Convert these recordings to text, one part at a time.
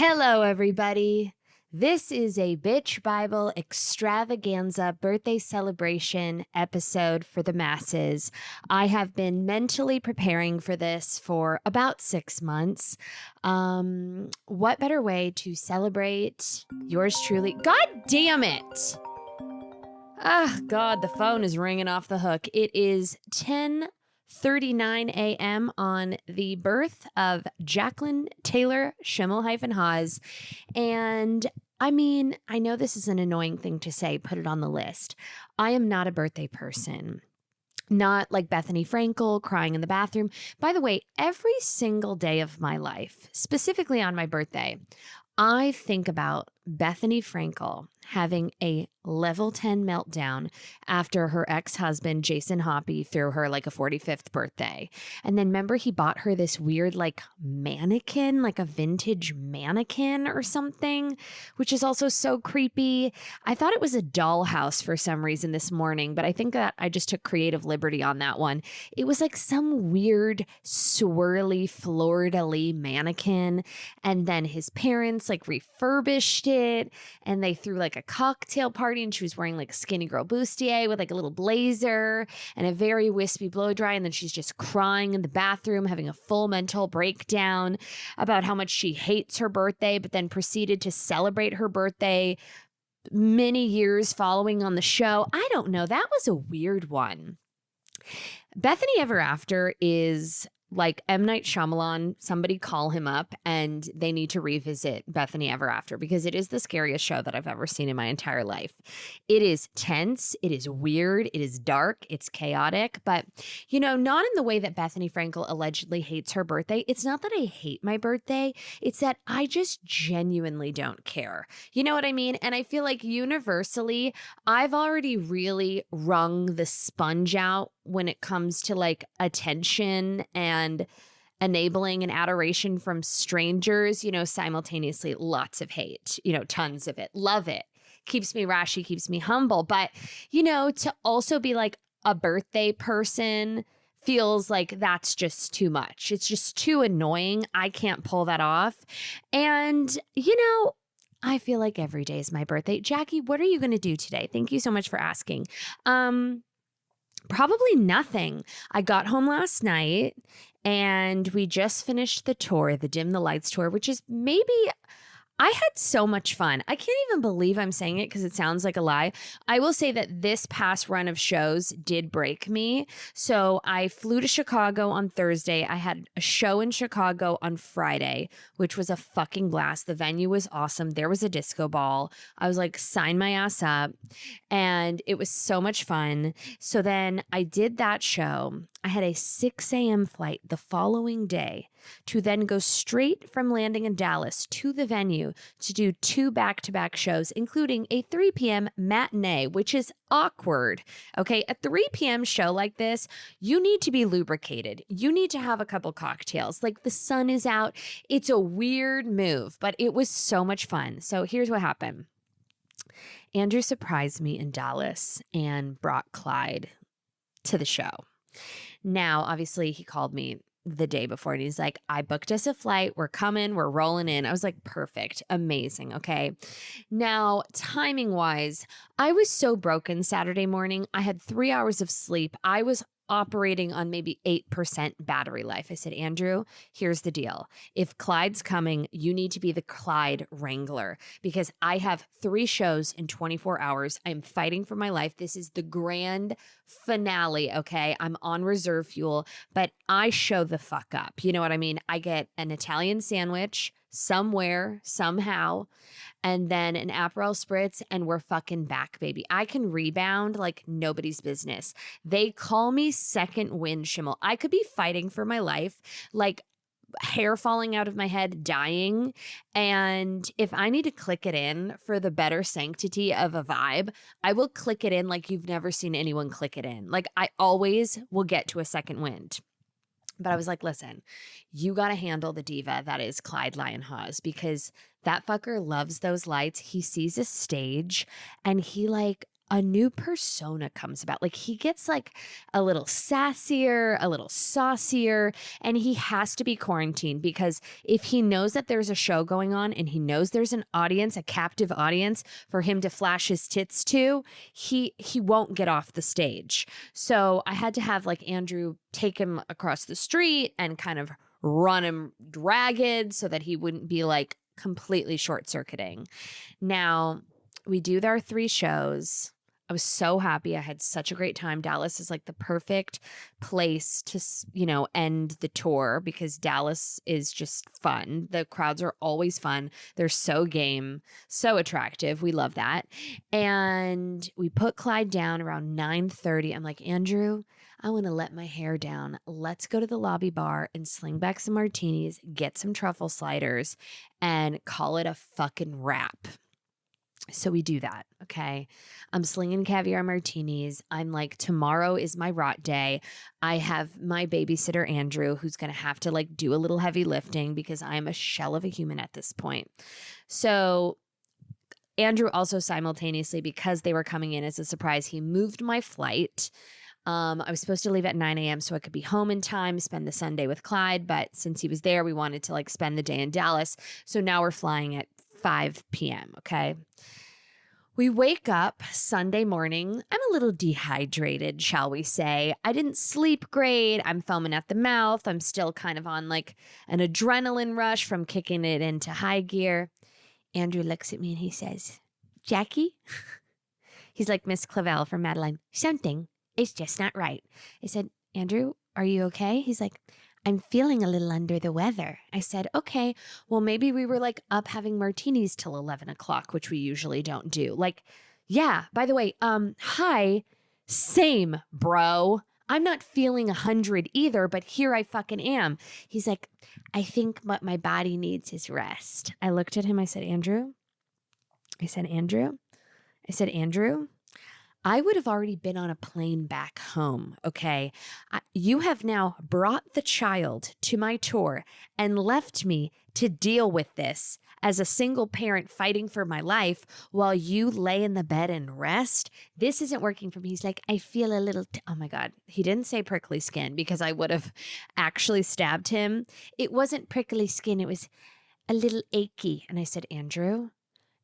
Hello, everybody. This is a Bitch Bible Extravaganza birthday celebration episode for the masses. I have been mentally preparing for this for about 6 months. What better way to celebrate yours truly? God damn it! God, the phone is ringing off the hook. It is 10:39 a.m. on the birth of Jacqueline Taylor Schimmel-Haas. And I mean, I know this is an annoying thing to say, put it on the list. I am not a birthday person. Not like Bethany Frankel crying in the bathroom. By the way, every single day of my life, specifically on my birthday, I think about Bethany Frankel having a level 10 meltdown after her ex-husband, Jason Hoppy, threw her like a 45th birthday. And then remember he bought her this weird like mannequin, like a vintage mannequin or something, which is also so creepy. I thought it was a dollhouse for some reason this morning, but I think that I just took creative liberty on that one. It was like some weird swirly fleur-de-lis mannequin. And then his parents like refurbished it and they threw like a cocktail party and she was wearing like a skinny girl bustier with like a little blazer and a very wispy blow dry. And then she's just crying in the bathroom, having a full mental breakdown about how much she hates her birthday, but then proceeded to celebrate her birthday many years following on the show. I don't know. That was a weird one. Bethany Ever After is like M. Night Shyamalan. Somebody call him up and they need to revisit Bethany Ever After because it is the scariest show that I've ever seen in my entire life. It is tense. It is weird. It is dark. It's chaotic. But, you know, not in the way that Bethany Frankel allegedly hates her birthday. It's not that I hate my birthday. It's that I just genuinely don't care. You know what I mean? And I feel like universally, I've already really wrung the sponge out when it comes to like attention and enabling and adoration from strangers, you know, simultaneously lots of hate, you know, tons of it. Love it. Keeps me rashy, keeps me humble. But, you know, to also be like a birthday person feels like that's just too much. It's just too annoying. I can't pull that off. And, you know, I feel like every day is my birthday. Jackie, what are you going to do today? Thank you so much for asking. Probably nothing. I got home last night and we just finished the tour, the Dim the Lights tour, which is maybe, I had so much fun. I can't even believe I'm saying it because it sounds like a lie. I will say that this past run of shows did break me. So I flew to Chicago on Thursday. I had a show in Chicago on Friday, which was a fucking blast. The venue was awesome. There was a disco ball. I was like, sign my ass up. And it was so much fun. So then I did that show. I had a 6 a.m. flight the following day to then go straight from landing in Dallas to the venue to do 2 back-to-back shows, including a 3 p.m. matinee, which is awkward. Okay, a 3 p.m. show like this, you need to be lubricated. You need to have a couple cocktails. Like the sun is out. It's a weird move, but it was so much fun. So here's what happened. Andrew surprised me in Dallas and brought Clyde to the show. Now, obviously, he called me the day before and he's like, I booked us a flight. We're coming. We're rolling in. I was like, perfect. Amazing. Okay. Now, timing wise, I was so broken Saturday morning. I had 3 hours of sleep. I was operating on maybe 8% battery life. I said, Andrew, here's the deal. If Clyde's coming, you need to be the Clyde wrangler because I have 3 shows in 24 hours. I'm fighting for my life. This is the grand finale. Okay. I'm on reserve fuel, but I show the fuck up. You know what I mean? I get an Italian sandwich somewhere, somehow, and then an Aperol Spritz, and we're fucking back, baby. I can rebound like nobody's business. They call me second wind Schimmel. I could be fighting for my life, like hair falling out of my head, dying. And if I need to click it in for the better sanctity of a vibe, I will click it in like you've never seen anyone click it in. Like I always will get to a second wind. But I was like, listen, you got to handle the diva that is Clyde Haas because that fucker loves those lights. He sees a stage and he like a new persona comes about. Like he gets like a little sassier, a little saucier, and he has to be quarantined because if he knows that there's a show going on and he knows there's an audience, a captive audience for him to flash his tits to, he won't get off the stage. So I had to have like Andrew take him across the street and kind of run him ragged so that he wouldn't be like completely short-circuiting. Now, we do our 3 shows. I was so happy. I had such a great time. Dallas is like the perfect place to, end the tour because Dallas is just fun. The crowds are always fun. They're so game, so attractive. We love that. And we put Clyde down around 9:30. I'm like, Andrew, I want to let my hair down. Let's go to the lobby bar and sling back some martinis, get some truffle sliders, and call it a fucking wrap. So we do that, okay? I'm slinging caviar martinis. I'm like, tomorrow is my rot day. I have my babysitter, Andrew, who's going to have to like do a little heavy lifting because I'm a shell of a human at this point. So Andrew also simultaneously, because they were coming in as a surprise, he moved my flight. I was supposed to leave at 9 a.m. so I could be home in time, spend the Sunday with Clyde. But since he was there, we wanted to like spend the day in Dallas. So now we're flying at 5 p.m., okay? We wake up Sunday morning. I'm a little dehydrated, shall we say. I didn't sleep great. I'm foaming at the mouth. I'm still kind of on like an adrenaline rush from kicking it into high gear. Andrew looks at me and he says, Jackie? He's like Miss Clavel from Madeline. Something is just not right. I said, Andrew, are you okay? He's like, I'm feeling a little under the weather. I said, okay, well, maybe we were like up having martinis till 11 o'clock, which we usually don't do. Like, yeah, by the way, hi, same, bro. I'm not feeling 100 either, but here I fucking am. He's like, I think what my body needs is rest. I looked at him. I said, Andrew, I would have already been on a plane back home, okay? You have now brought the child to my tour and left me to deal with this as a single parent fighting for my life while you lay in the bed and rest. This isn't working for me. He's like, I feel a little, oh my God. He didn't say prickly skin because I would have actually stabbed him. It wasn't prickly skin. It was a little achy. And I said, Andrew,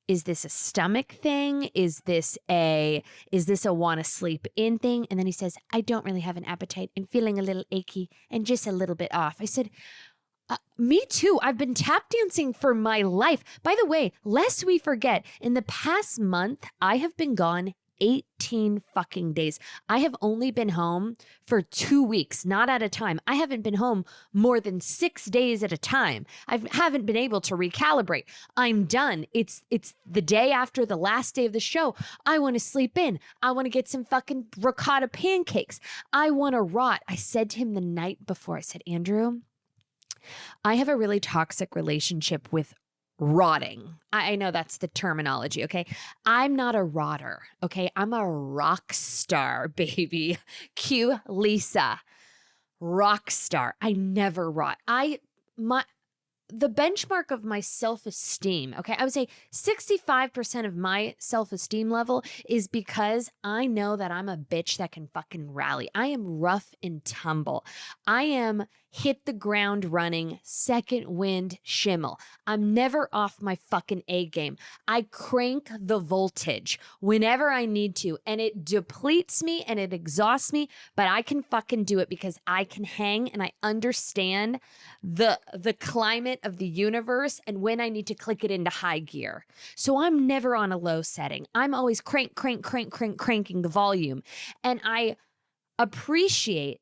is this a stomach thing? Is this a want to sleep in thing? And then he says, I don't really have an appetite and feeling a little achy and just a little bit off. I said, me too. I've been tap dancing for my life. By the way, lest we forget, in the past month, I have been gone 18 fucking days. I have only been home for 2 weeks, not at a time. I haven't been home more than 6 days at a time. I haven't been able to recalibrate. I'm done. It's the day after the last day of the show. I want to sleep in. I want to get some fucking ricotta pancakes. I want to rot. I said to him the night before, I said, Andrew, I have a really toxic relationship with rotting. I know that's the terminology, okay? I'm not a rotter, okay? I'm a rock star, baby. Cue Lisa. Rock star. I never rot. The benchmark of my self-esteem, okay, I would say 65% of my self-esteem level is because I know that I'm a bitch that can fucking rally. I am rough and tumble. I am hit the ground running, second wind Schimmel. I'm never off my fucking A game. I crank the voltage whenever I need to, and it depletes me and it exhausts me, but I can fucking do it because I can hang and I understand the climate of the universe and when I need to click it into high gear. So I'm never on a low setting. I'm always cranking the volume. And I appreciate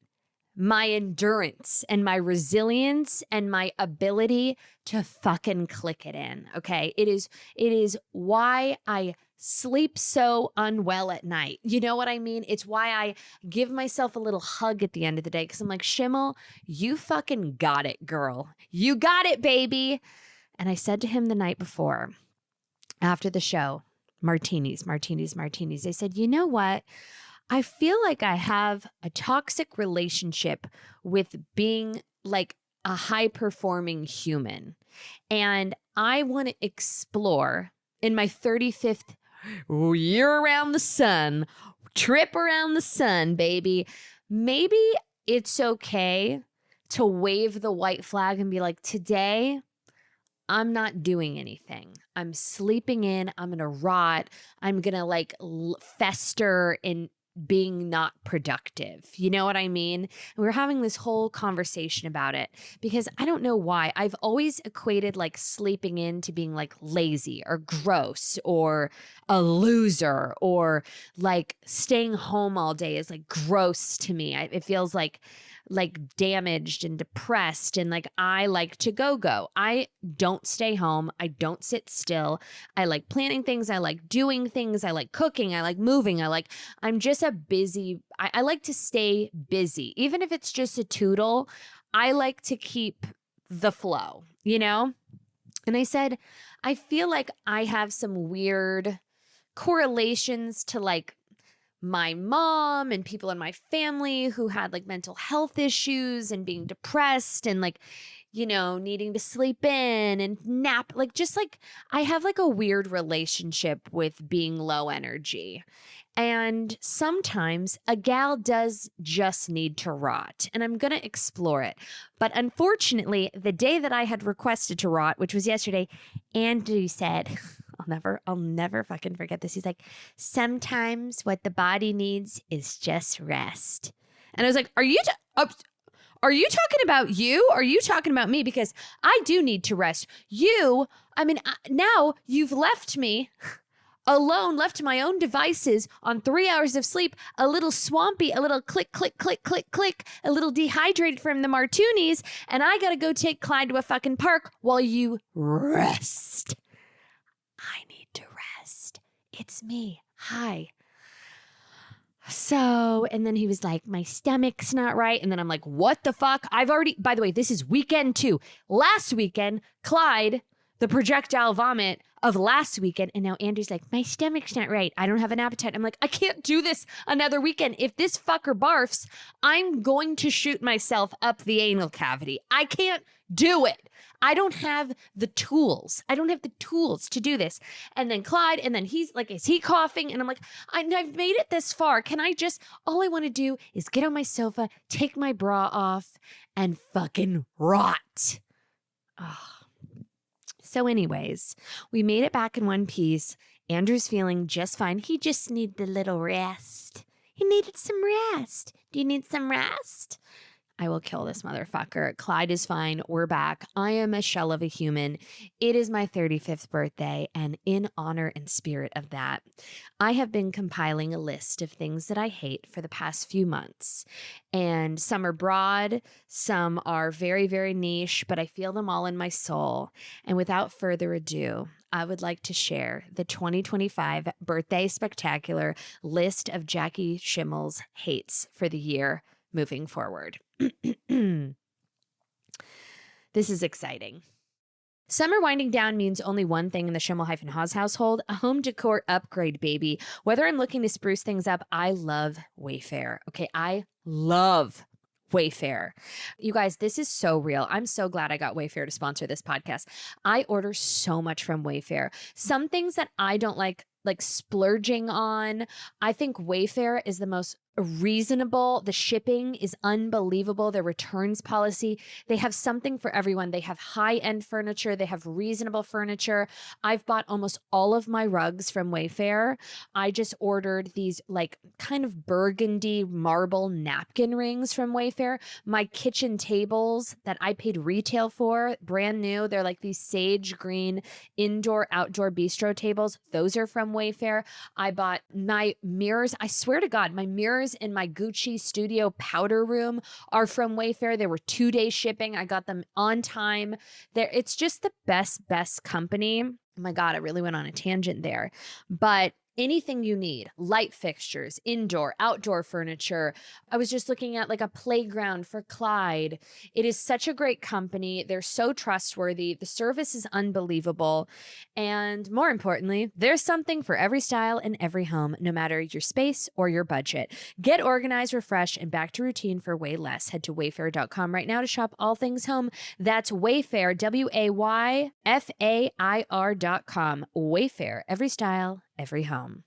my endurance and my resilience and my ability to fucking click it in. Okay. It is why I sleep so unwell at night. You know what I mean? It's why I give myself a little hug at the end of the day. Cause I'm like, Schimmel, you fucking got it, girl. You got it, baby. And I said to him the night before, after the show, martinis. I said, you know what? I feel like I have a toxic relationship with being like a high-performing human. And I want to explore in my 35th Year around the sun, trip around the sun, baby. Maybe it's okay to wave the white flag and be like, today, I'm not doing anything. I'm sleeping in. I'm going to rot. I'm going to like fester in being not productive. You know what I mean? And we were having this whole conversation about it because I don't know why. I've always equated like sleeping in to being like lazy or gross or a loser, or like staying home all day is like gross to me. It feels like damaged and depressed, and like I like to go. I don't stay home. I don't sit still. I like planning things. I like doing things. I like cooking. I like moving. I'm just a busy, I like to stay busy. Even if it's just a toodle, I like to keep the flow, you know? And I said, I feel like I have some weird correlations to like my mom and people in my family who had like mental health issues and being depressed and like, you know, needing to sleep in and nap. Like just like I have like a weird relationship with being low energy. And sometimes a gal does just need to rot, and I'm going to explore it. But unfortunately, the day that I had requested to rot, which was yesterday, Andrew said, I'll never fucking forget this. He's like, sometimes what the body needs is just rest. And I was like, are you talking about you? Or are you talking about me? Because I do need to rest. Now you've left me alone, left to my own devices on 3 hours of sleep, a little swampy, a little click, click, click, click, click, a little dehydrated from the martinis, and I gotta go take Clyde to a fucking park while you rest. I need to rest. It's me. Hi. So, and then he was like, my stomach's not right. And then I'm like, what the fuck? By the way, this is weekend 2. Last weekend, Clyde, the projectile vomit of last weekend. And now Andrew's like, my stomach's not right. I don't have an appetite. I'm like, I can't do this another weekend. If this fucker barfs, I'm going to shoot myself up the anal cavity. I can't do it. I don't have the tools. I don't have the tools to do this. And then Clyde, and then he's like, is he coughing? And I'm like, I've made it this far. All I want to do is get on my sofa, take my bra off, and fucking rot. Oh. So anyways, we made it back in one piece. Andrew's feeling just fine. He just needed a little rest. He needed some rest. Do you need some rest? I will kill this motherfucker. Clyde is fine. We're back. I am a shell of a human. It is my 35th birthday, and in honor and spirit of that, I have been compiling a list of things that I hate for the past few months. And some are broad, some are very, very niche, but I feel them all in my soul. And without further ado, I would like to share the 2025 Birthday Spectacular list of Jackie Schimmel's hates for the year moving forward. This is exciting. Summer winding down means only one thing in the Schimmel-Haas household, a home decor upgrade, baby. Whether I'm looking to spruce things up, I love Wayfair. Okay, I love Wayfair. You guys, this is so real. I'm so glad I got Wayfair to sponsor this podcast. I order so much from Wayfair. Some things that I don't like splurging on. I think Wayfair is the most reasonable. The shipping is unbelievable. Their returns policy, they have something for everyone. They have high-end furniture. They have reasonable furniture. I've bought almost all of my rugs from Wayfair. I just ordered these like kind of burgundy marble napkin rings from Wayfair. My kitchen tables that I paid retail for, brand new. They're like these sage green indoor-outdoor bistro tables. Those are from Wayfair. I bought my mirrors. I swear to God, my mirrors in my Gucci studio powder room are from Wayfair. They were 2-day shipping. I got them on time. It's just the best company. Oh my God, I really went on a tangent there. But anything you need, light fixtures, indoor, outdoor furniture. I was just looking at like a playground for Clyde. It is such a great company. They're so trustworthy. The service is unbelievable. And more importantly, there's something for every style in every home, no matter your space or your budget. Get organized, refreshed, and back to routine for way less. Head to wayfair.com right now to shop all things home. That's Wayfair, WAYFAIR.com. Wayfair, every style, every home.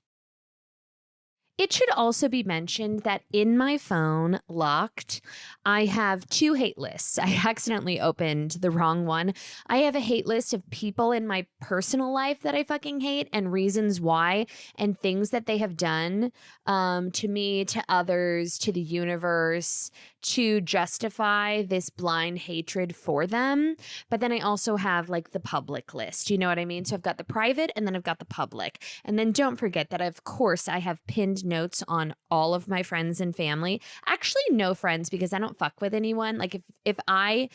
It should also be mentioned that in my phone, locked, I have 2 hate lists. I accidentally opened the wrong one. I have a hate list of people in my personal life that I fucking hate and reasons why and things that they have done to me, to others, to the universe, to justify this blind hatred for them. But then I also have like the public list. You know what I mean? So I've got the private and then I've got the public. And then don't forget that, of course, I have pinned notes on all of my friends and family. Actually, no friends, because I don't fuck with anyone. Like if I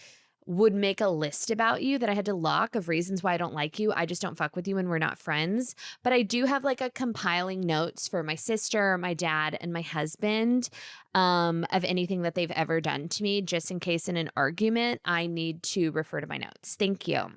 would make a list about you that I had to lock of reasons why I don't like you, I just don't fuck with you and we're not friends. But I do have like a compiling notes for my sister, my dad, and my husband of anything that they've ever done to me, just in case in an argument I need to refer to my notes. Thank you.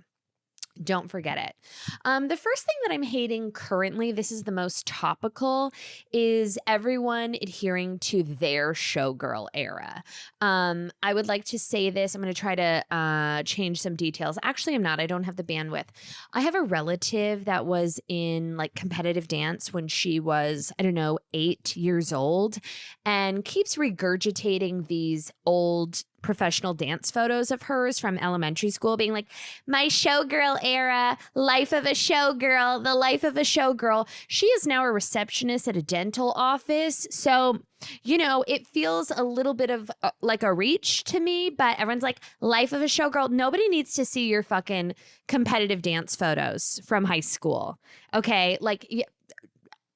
Don't forget it. The first thing that I'm hating currently, this is the most topical, is everyone adhering to their showgirl era. I would like to say this. I'm going to try to change some details. Actually, I'm not. I don't have the bandwidth. I have a relative that was in like competitive dance when she was, 8 years old, and keeps regurgitating these old professional dance photos of hers from elementary school, being like, my showgirl era, life of a showgirl, the life of a showgirl. She is now a receptionist at a dental office. So, it feels a little bit of like a reach to me, but everyone's like, life of a showgirl. Nobody needs to see your fucking competitive dance photos from high school. Okay. Like,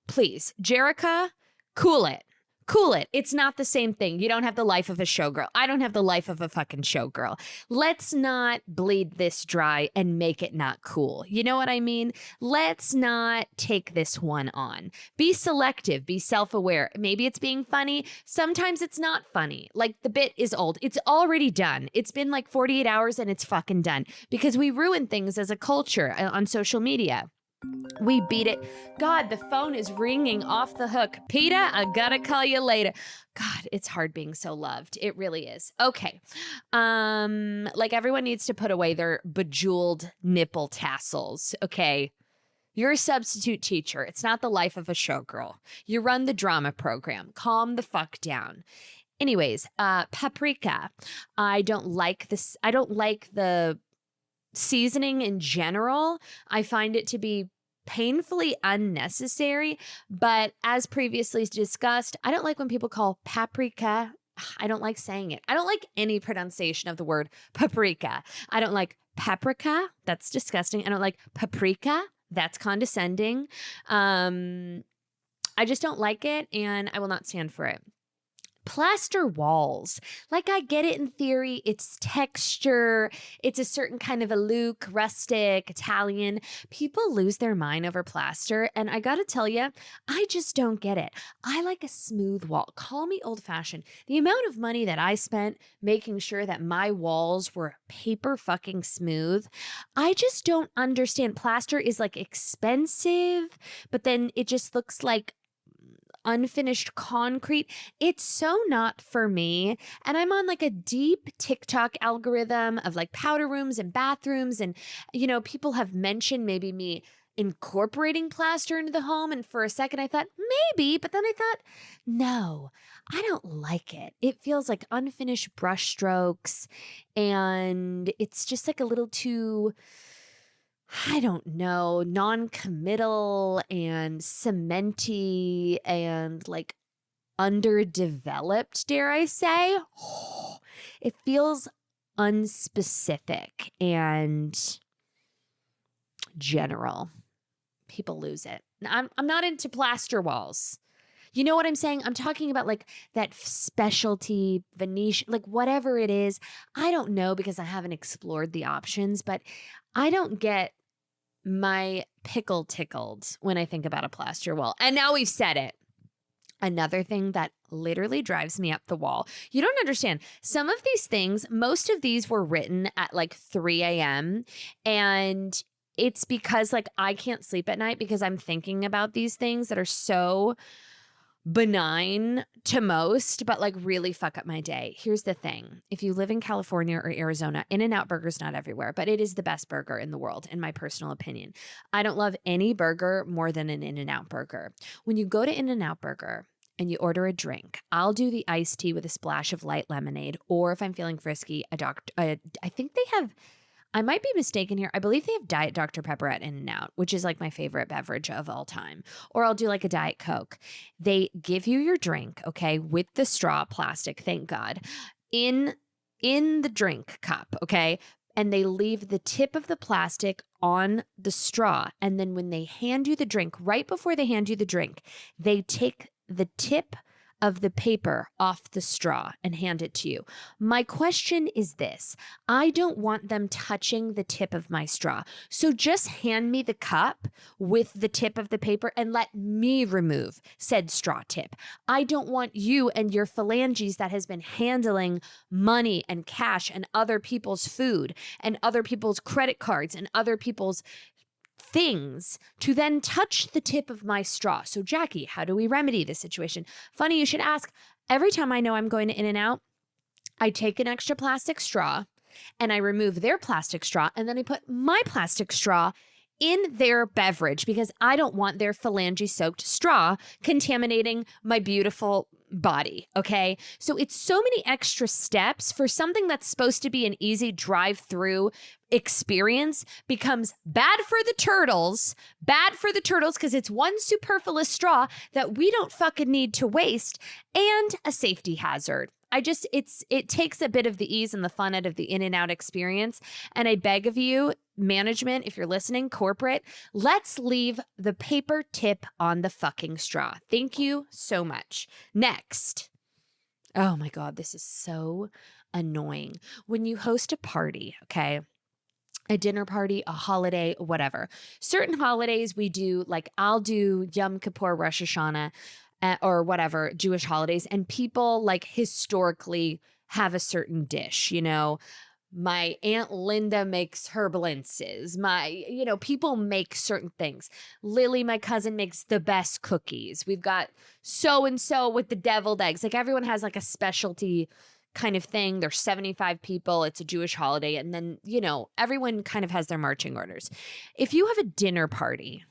please, Jerica, cool it. Cool it. It's not the same thing. You don't have the life of a showgirl. I don't have the life of a fucking showgirl. Let's not bleed this dry and make it not cool. You know what I mean? Let's not take this one on. Be selective. Be self-aware. Maybe it's being funny. Sometimes it's not funny. Like the bit is old. It's already done. It's been like 48 hours and it's fucking done because we ruin things as a culture on social media. We beat it. God, the phone is ringing off the hook. Peter, I gotta call you later. God, it's hard being so loved. It really is. Okay. Like everyone needs to put away their bejeweled nipple tassels. Okay. You're a substitute teacher. It's not the life of a showgirl. You run the drama program. Calm the fuck down. Anyways, paprika. I don't like this. I don't like the seasoning in general. I find it to be painfully unnecessary, but as previously discussed, I don't like when people call paprika. I don't like saying it. I don't like any pronunciation of the word paprika. I don't like paprika. That's disgusting. I don't like paprika. That's condescending. I just don't like it, and I will not stand for it. Plaster walls. Like, I get it in theory. It's texture. It's a certain kind of a look, rustic, Italian. People lose their mind over plaster. And I got to tell you, I just don't get it. I like a smooth wall. Call me old fashioned. The amount of money that I spent making sure that my walls were paper fucking smooth, I just don't understand. Plaster is like expensive, but then it just looks like unfinished concrete. It's so not for me. And I'm on like a deep TikTok algorithm of like powder rooms and bathrooms. And, people have mentioned maybe me incorporating plaster into the home. And for a second I thought maybe, but then I thought, no, I don't like it. It feels like unfinished brush strokes. And it's just like a little too, I don't know, non-committal and cementy and like underdeveloped, dare I say. It feels unspecific and general. People lose it. I'm not into plaster walls. You know what I'm saying? I'm talking about like that specialty Venetian, like whatever it is. I don't know because I haven't explored the options, but I don't get my pickle tickled when I think about a plaster wall. And now we've said it. Another thing that literally drives me up the wall. You don't understand. Some of these things, most of these were written at like 3 a.m. And it's because like I can't sleep at night because I'm thinking about these things that are so benign to most, but like really fuck up my day. Here's the thing. If you live in California or Arizona, In-N-Out Burger's not everywhere, but it is the best burger in the world, in my personal opinion. I don't love any burger more than an In-N-Out Burger. When you go to In-N-Out Burger and you order a drink, I'll do the iced tea with a splash of light lemonade, or if I'm feeling frisky, I think they have, I might be mistaken here. I believe they have Diet Dr. Pepper at In-N-Out, which is like my favorite beverage of all time. Or I'll do like a Diet Coke. They give you your drink, okay, with the straw, plastic, thank God, in the drink cup, okay? And they leave the tip of the plastic on the straw. And then when they hand you the drink, right before they hand you the drink, they take the tip of the paper off the straw and hand it to you. My question is this. I don't want them touching the tip of my straw. So just hand me the cup with the tip of the paper and let me remove said straw tip. I don't want you and your phalanges that has been handling money and cash and other people's food and other people's credit cards and other people's things to then touch the tip of my straw. So Jackie, how do we remedy this situation? Funny you should ask. Every time I know I'm going to In-N-Out, I take an extra plastic straw and I remove their plastic straw and then I put my plastic straw in their beverage because I don't want their phalange soaked straw contaminating my beautiful body. Okay. So it's so many extra steps for something that's supposed to be an easy drive-through experience becomes bad for the turtles because it's one superfluous straw that we don't fucking need to waste and a safety hazard. It takes a bit of the ease and the fun out of the In-N-Out experience. And I beg of you, management, if you're listening, corporate, let's leave the paper tip on the fucking straw. Thank you so much. Next. Oh my God, this is so annoying. When you host a party, okay, a dinner party, a holiday, whatever. Certain holidays we do, like I'll do Yom Kippur, Rosh Hashanah, or whatever, Jewish holidays, and people like historically have a certain dish, you know. My Aunt Linda makes herbalenses. People make certain things. Lily, my cousin, makes the best cookies. We've got so-and-so with the deviled eggs. Like everyone has like a specialty kind of thing. There's 75 people. It's a Jewish holiday. And then, everyone kind of has their marching orders. If you have a dinner party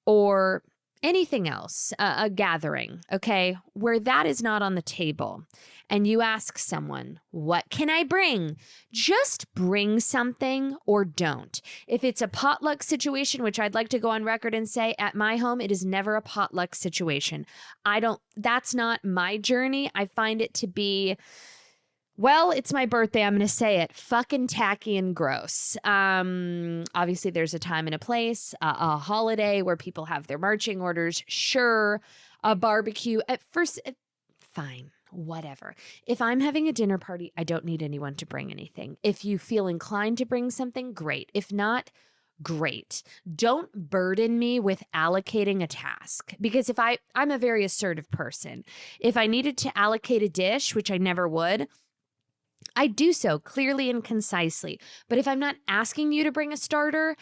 or anything else, a gathering, okay, where that is not on the table, and you ask someone, what can I bring? Just bring something or don't. If it's a potluck situation, which I'd like to go on record and say at my home, it is never a potluck situation. That's not my journey. I find it to be, well, it's my birthday. I'm going to say it. Fucking tacky and gross. Obviously, there's a time and a place, a holiday where people have their marching orders. Sure, a barbecue. At first, fine, whatever. If I'm having a dinner party, I don't need anyone to bring anything. If you feel inclined to bring something, great. If not, great. Don't burden me with allocating a task because I'm a very assertive person. If I needed to allocate a dish, which I never would, I do so clearly and concisely. But if I'm not asking you to bring a starter,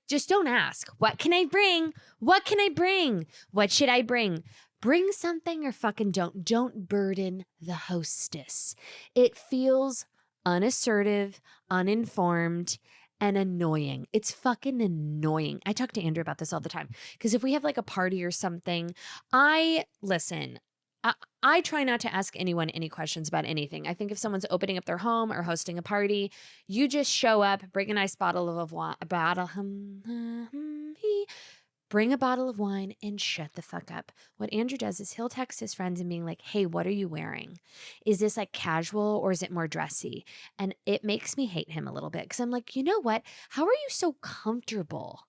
just don't ask. What can I bring? What can I bring? What should I bring? Bring something or fucking don't. Don't burden the hostess. It feels unassertive, uninformed, and annoying. It's fucking annoying. I talk to Andrew about this all the time because if we have like a party or something, I try not to ask anyone any questions about anything. I think if someone's opening up their home or hosting a party, you just show up, bring a nice bottle of wine, bring a bottle of wine and shut the fuck up. What Andrew does is he'll text his friends and being like, hey, what are you wearing? Is this like casual or is it more dressy? And it makes me hate him a little bit because I'm like, you know what? How are you so comfortable?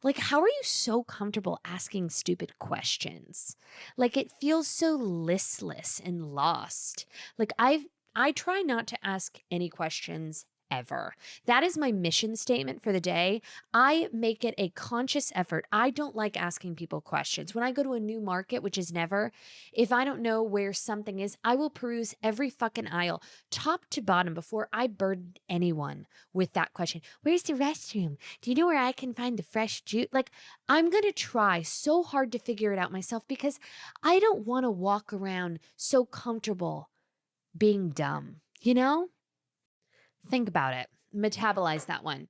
Like, how are you so comfortable asking stupid questions? Like, it feels so listless and lost. Like, I try not to ask any questions ever. That is my mission statement for the day. I make it a conscious effort. I don't like asking people questions. When I go to a new market, which is never, if I don't know where something is, I will peruse every fucking aisle, top to bottom, before I burden anyone with that question. Where's the restroom? Do you know where I can find the fresh juice? Like, I'm going to try so hard to figure it out myself because I don't want to walk around so comfortable being dumb, you know? Think about it. Metabolize that one.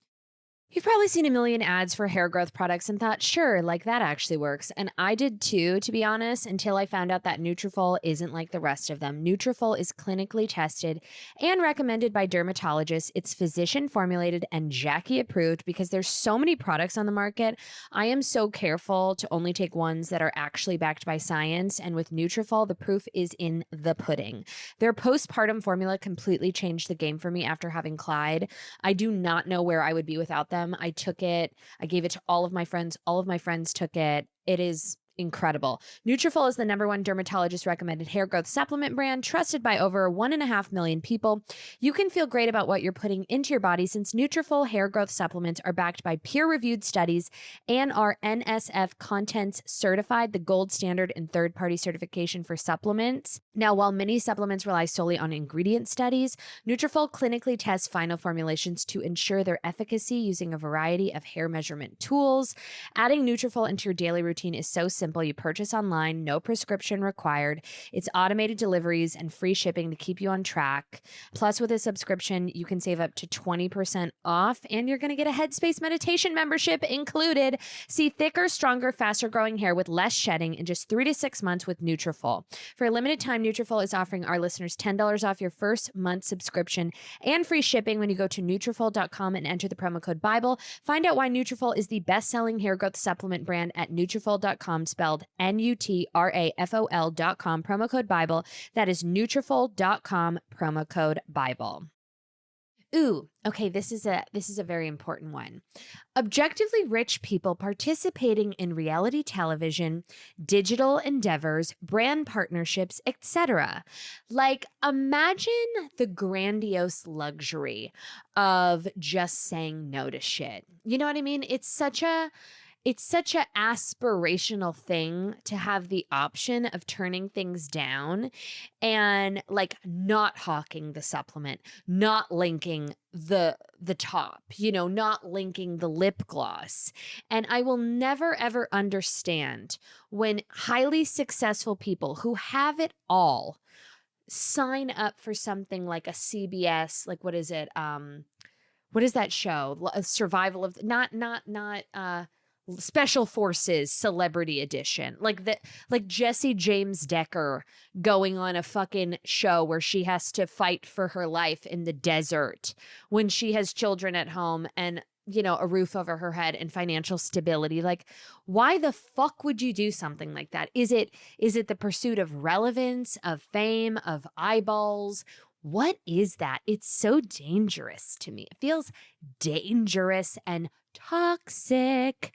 You've probably seen a million ads for hair growth products and thought, sure, like that actually works. And I did too, to be honest, until I found out that Nutrafol isn't like the rest of them. Nutrafol is clinically tested and recommended by dermatologists. It's physician formulated and Jackie approved because there's so many products on the market. I am so careful to only take ones that are actually backed by science. And with Nutrafol, the proof is in the pudding. Their postpartum formula completely changed the game for me after having Clyde. I do not know where I would be without them. I took it. I gave it to all of my friends. All of my friends took it. It is incredible. Nutrafol is the #1 dermatologist recommended hair growth supplement brand, trusted by over 1.5 million people. You can feel great about what you're putting into your body since Nutrafol hair growth supplements are backed by peer-reviewed studies and are NSF Contents certified, the gold standard in third-party certification for supplements. Now, while many supplements rely solely on ingredient studies, Nutrafol clinically tests final formulations to ensure their efficacy using a variety of hair measurement tools. Adding Nutrafol into your daily routine is so simple. You purchase online, no prescription required. It's automated deliveries and free shipping to keep you on track. Plus, with a subscription, you can save up to 20% off, and you're going to get a Headspace meditation membership included. See thicker, stronger, faster growing hair with less shedding in just 3 to 6 months with Nutrafol. For a limited time, Nutrafol is offering our listeners $10 off your first month subscription and free shipping when you go to Nutrafol.com and enter the promo code Bible. Find out why Nutrafol is the best-selling hair growth supplement brand at Nutrafol.com, spelled Nutrafol.com, promo code Bible. That is Nutrafol.com, promo code Bible. Ooh, okay, this is a very important one. Objectively rich people participating in reality television, digital endeavors, brand partnerships, etc. Like, imagine the grandiose luxury of just saying no to shit. You know what I mean? It's such a aspirational thing to have the option of turning things down and like not hawking the supplement, not linking the top, not linking the lip gloss. And I will never ever understand when highly successful people who have it all sign up for something like a CBS, like what is it? What is that show? Survival of Special Forces Celebrity Edition, like Jesse James Decker going on a fucking show where she has to fight for her life in the desert when she has children at home and, a roof over her head and financial stability. Like, why the fuck would you do something like that? Is it the pursuit of relevance, of fame, of eyeballs? What is that? It's so dangerous to me. It feels dangerous and toxic.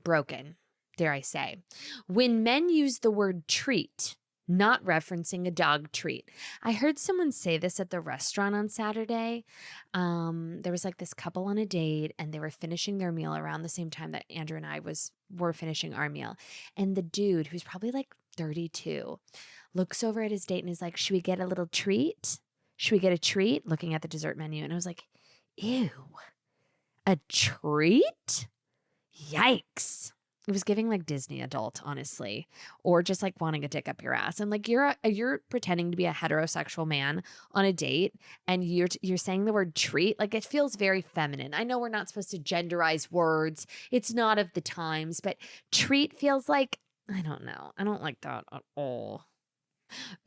Broken, dare I say. When men use the word treat, not referencing a dog treat. I heard someone say this at the restaurant on Saturday. There was like this couple on a date and they were finishing their meal around the same time that Andrew and I were finishing our meal. And the dude, who's probably like 32, looks over at his date and is like, should we get a little treat? Should we get a treat? Looking at the dessert menu. And I was like, ew, a treat? Yikes. It was giving like Disney adult, honestly, or just like wanting a dick up your ass. And like you're pretending to be a heterosexual man on a date and you're saying the word treat. Like, it feels very feminine. I know we're not supposed to genderize words. It's not of the times, but treat feels like, I don't know. I don't like that at all.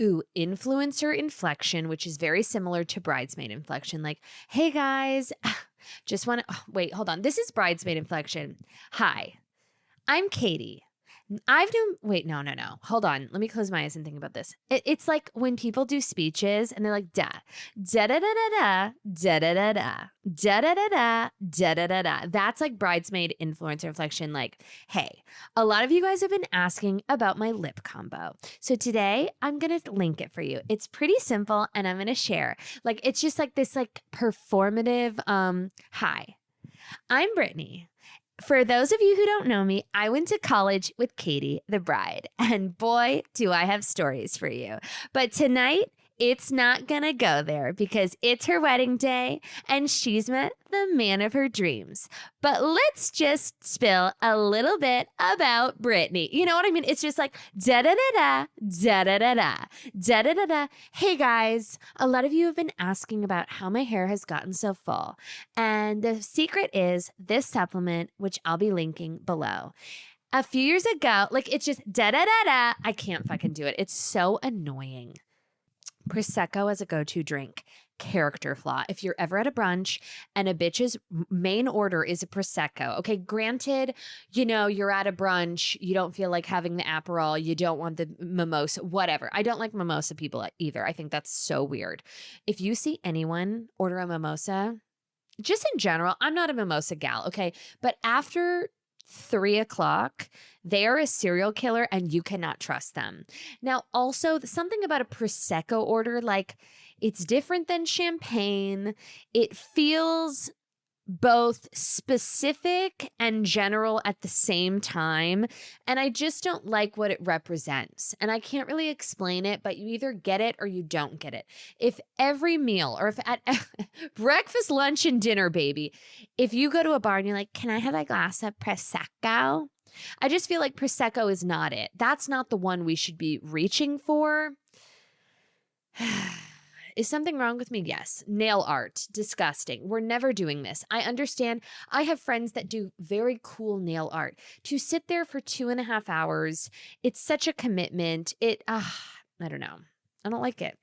Ooh, influencer inflection, which is very similar to bridesmaid inflection. Like, hey guys, just want to, wait, hold on. This is bridesmaid inflection. Hi, I'm Katie. Wait, no. Hold on. Let me close my eyes and think about this. It's like when people do speeches and they're like, da da da da da da da da da da da da da da da da da. That's like bridesmaid influencer reflection. Like, hey, a lot of you guys have been asking about my lip combo. So today I'm going to link it for you. It's pretty simple and I'm going to share. Like, it's just like this like performative, hi, I'm Brittany. For those of you who don't know me, I went to college with Katie, the bride, and boy, do I have stories for you. But tonight, it's not gonna go there because it's her wedding day and she's met the man of her dreams. But let's just spill a little bit about Brittany. You know what I mean? It's just like da-da-da-da, da-da-da-da, da-da-da-da. Hey guys, a lot of you have been asking about how my hair has gotten so full. And the secret is this supplement, which I'll be linking below. A few years ago, like it's just da-da-da-da. I can't fucking do it. It's so annoying. Prosecco as a go-to drink. Character flaw. If you're ever at a brunch and a bitch's main order is a Prosecco, okay, granted, you know, you're at a brunch, you don't feel like having the Aperol, you don't want the mimosa, whatever. I don't like mimosa people either. I think that's so weird. If you see anyone order a mimosa, just in general, I'm not a mimosa gal, okay, but after 3:00, they are a serial killer and you cannot trust them. Now, also something about a Prosecco order, like it's different than champagne. It feels both specific and general at the same time. And I just don't like what it represents. And I can't really explain it, but you either get it or you don't get it. If every meal or if at breakfast, lunch, and dinner, baby, if you go to a bar and you're like, can I have a glass of Prosecco? I just feel like Prosecco is not it. That's not the one we should be reaching for. Is something wrong with me? Yes. Nail art. Disgusting. We're never doing this. I understand. I have friends that do very cool nail art. To sit there for 2.5 hours, it's such a commitment. I don't know. I don't like it.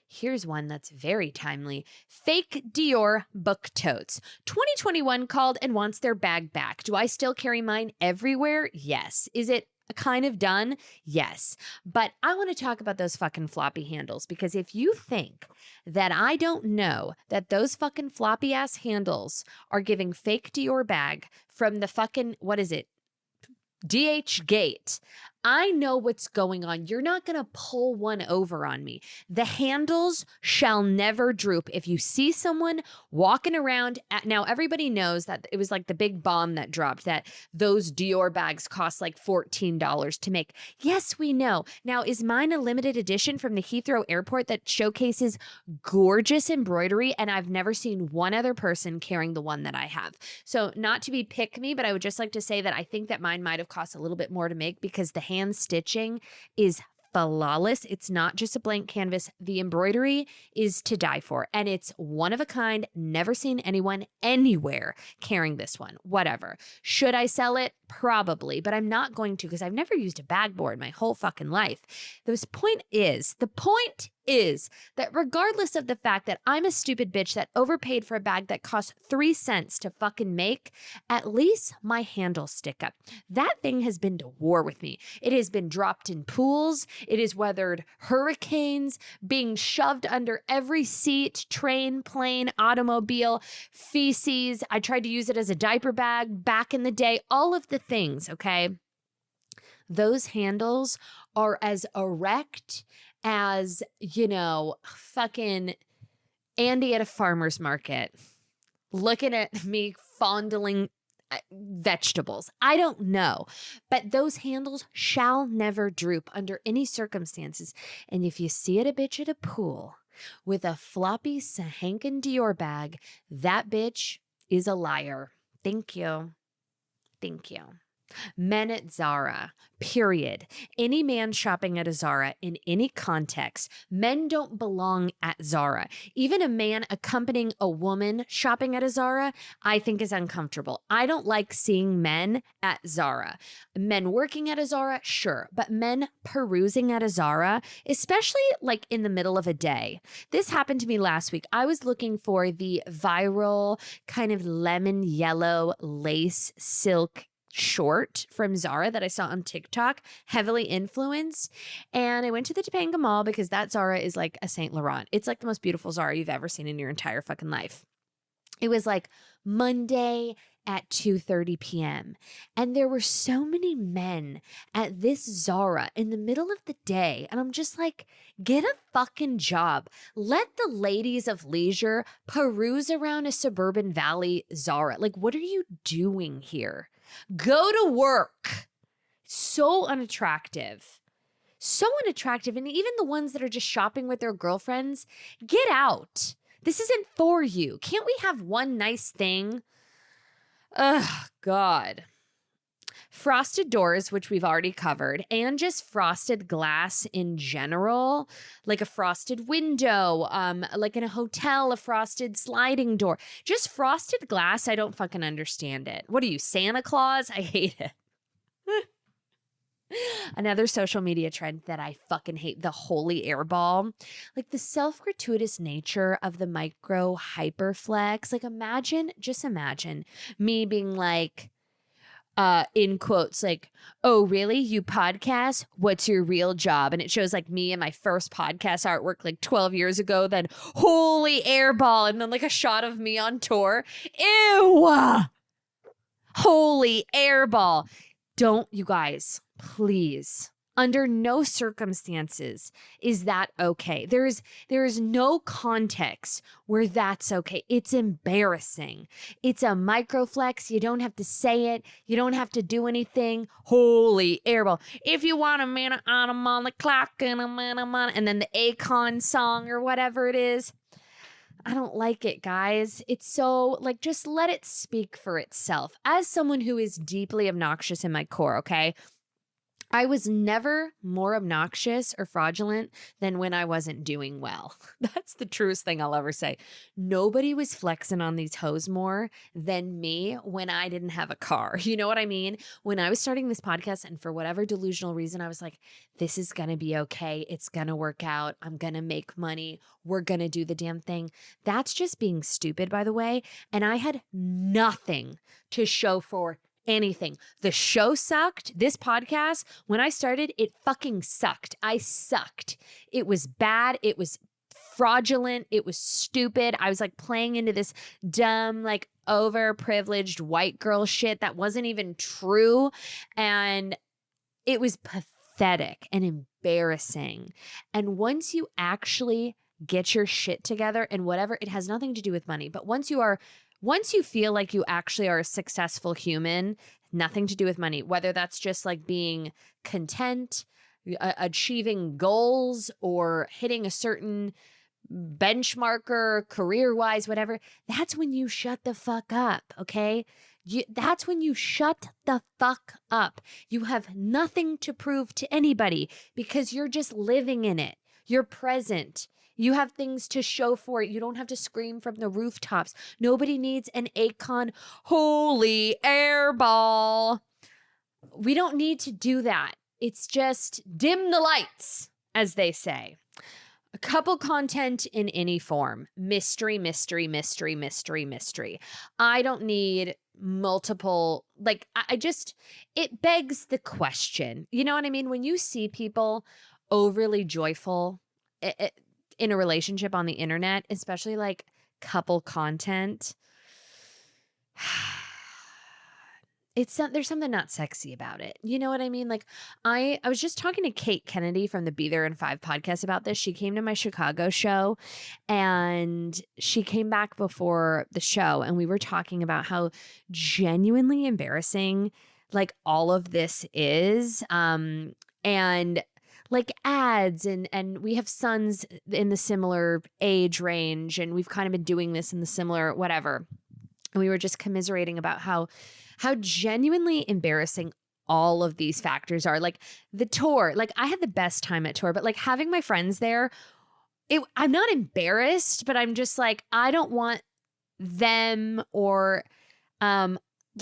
Here's one that's very timely. Fake Dior book totes. 2021 called and wants their bag back. Do I still carry mine everywhere? Yes. Is it kind of done? Yes. But I want to talk about those fucking floppy handles because if you think that I don't know that those fucking floppy ass handles are giving fake Dior bag from the fucking, what is it? DH Gate. I know what's going on. You're not going to pull one over on me. The handles shall never droop. If you see someone walking around, now everybody knows that it was like the big bomb that dropped, that those Dior bags cost like $14 to make. Yes, we know. Now, is mine a limited edition from the Heathrow Airport that showcases gorgeous embroidery? And I've never seen one other person carrying the one that I have. So not to be pick me, but I would just like to say that I think that mine might have cost a little bit more to make because the hand stitching is flawless. It's not just a blank canvas. The embroidery is to die for. And it's one of a kind. Never seen anyone anywhere carrying this one. Whatever. Should I sell it? Probably. But I'm not going to because I've never used a bag board my whole fucking life. The point is that regardless of the fact that I'm a stupid bitch that overpaid for a bag that cost 3 cents to fucking make, at least my handles stick up. That thing has been to war with me. It has been dropped in pools. It has weathered hurricanes, being shoved under every seat, train, plane, automobile, feces. I tried to use it as a diaper bag back in the day. All of the things, okay? Those handles are as erect as, you know, fucking Andy at a farmer's market looking at me fondling vegetables. I don't know, but those handles shall never droop under any circumstances. And if you see it a bitch at a pool with a floppy Sahankin Dior bag, that bitch is a liar. Thank you. Thank you. Men at Zara, period. Any man shopping at a Zara in any context, men don't belong at Zara. Even a man accompanying a woman shopping at a Zara, I think is uncomfortable. I don't like seeing men at Zara. Men working at a Zara, sure, but men perusing at a Zara, especially like in the middle of a day. This happened to me last week. I was looking for the viral kind of lemon yellow lace silk short from Zara that I saw on TikTok, heavily influenced. And I went to the Topanga Mall because that Zara is like a Saint Laurent. It's like the most beautiful Zara you've ever seen in your entire fucking life. It was like Monday at 2:30 p.m. And there were so many men at this Zara in the middle of the day. And I'm just like, get a fucking job. Let the ladies of leisure peruse around a suburban valley Zara. Like, what are you doing here? Go to work. So unattractive. So unattractive. And even the ones that are just shopping with their girlfriends, get out. This isn't for you. Can't we have one nice thing? Ugh, God. Frosted doors, which we've already covered, and just frosted glass in general, like a frosted window, like in a hotel, a frosted sliding door. Just frosted glass, I don't fucking understand it. What are you, Santa Claus? I hate it. Another social media trend that I fucking hate, the holy airball. Like the self-gratuitous nature of the micro hyperflex. Like just imagine me being like, in quotes, like, oh, really? You podcast? What's your real job? And it shows like me and my first podcast artwork like 12 years ago, then holy airball. And then like a shot of me on tour. Ew! Holy airball. Don't, you guys, please, under no circumstances is that okay. There is no context where that's okay. It's embarrassing. It's a microflex. You don't have to say it. You don't have to do anything. Holy airball. If you want a minute on, I'm on the clock and I'm on, and then the Akon song or whatever it is. I don't like it, guys. It's so, like, just let it speak for itself. As someone who is deeply obnoxious in my core, okay? I was never more obnoxious or fraudulent than when I wasn't doing well. That's the truest thing I'll ever say. Nobody was flexing on these hoes more than me when I didn't have a car. You know what I mean? When I was starting this podcast and for whatever delusional reason, I was like, this is going to be okay. It's going to work out. I'm going to make money. We're going to do the damn thing. That's just being stupid, by the way. And I had nothing to show for anything. The show sucked. This podcast, when I started, it fucking sucked. I sucked. It was bad. It was fraudulent. It was stupid. I was like playing into this dumb, like overprivileged white girl shit that wasn't even true. And it was pathetic and embarrassing. And once you actually get your shit together and whatever, it has nothing to do with money. But once you feel like you actually are a successful human, nothing to do with money, whether that's just like being content, achieving goals, or hitting a certain benchmarker, career-wise, whatever, that's when you shut the fuck up, okay? That's when you shut the fuck up. You have nothing to prove to anybody because you're just living in it. You're present. You have things to show for it. You don't have to scream from the rooftops. Nobody needs an Akon holy airball. We don't need to do that. It's just dim the lights, as they say. A couple content in any form. Mystery, mystery, mystery, mystery, mystery. I don't need multiple, like, it begs the question. You know what I mean? When you see people overly joyful, in a relationship on the internet, especially like couple content, there's something not sexy about it. You know what I mean? Like I was just talking to Kate Kennedy from the Be There in 5 podcast about this. She came to my Chicago show and she came back before the show and we were talking about how genuinely embarrassing like all of this is. And like ads and we have sons in the similar age range and we've kind of been doing this in the similar whatever. And we were just commiserating about how genuinely embarrassing all of these factors are. Like the tour, like I had the best time at tour, but like having my friends there, I'm not embarrassed, but I'm just like, I don't want them or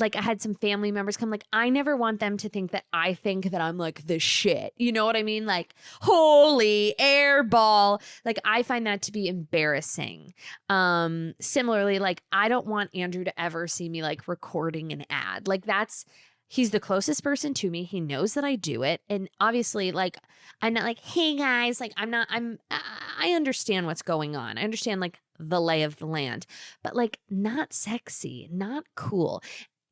like I had some family members come, like I never want them to think that I think that I'm like the shit. You know what I mean? Like holy airball. Like I find that to be embarrassing. Similarly, like I don't want Andrew to ever see me like recording an ad. Like that's He's the closest person to me. He knows that I do it. And obviously, like, I'm not like, hey guys, like, I understand what's going on. I understand like the lay of the land, but like not sexy, not cool.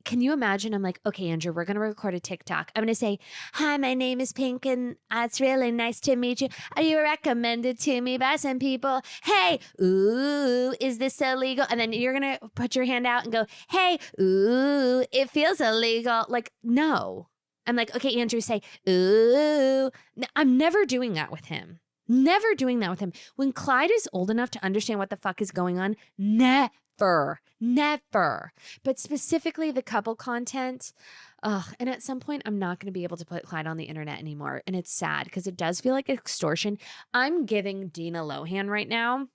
Can you imagine? I'm like, okay, Andrew, we're going to record a TikTok. I'm going to say, hi, my name is Pink, and it's really nice to meet you. Are you recommended to me by some people? Hey, ooh, is this illegal? And then you're going to put your hand out and go, hey, ooh, it feels illegal. Like, no. I'm like, okay, Andrew, say, ooh. No, I'm never doing that with him. Never doing that with him. When Clyde is old enough to understand what the fuck is going on, never. But specifically the couple content. And at some point, I'm not going to be able to put Clyde on the internet anymore. And it's sad because it does feel like extortion. I'm giving Dina Lohan right now,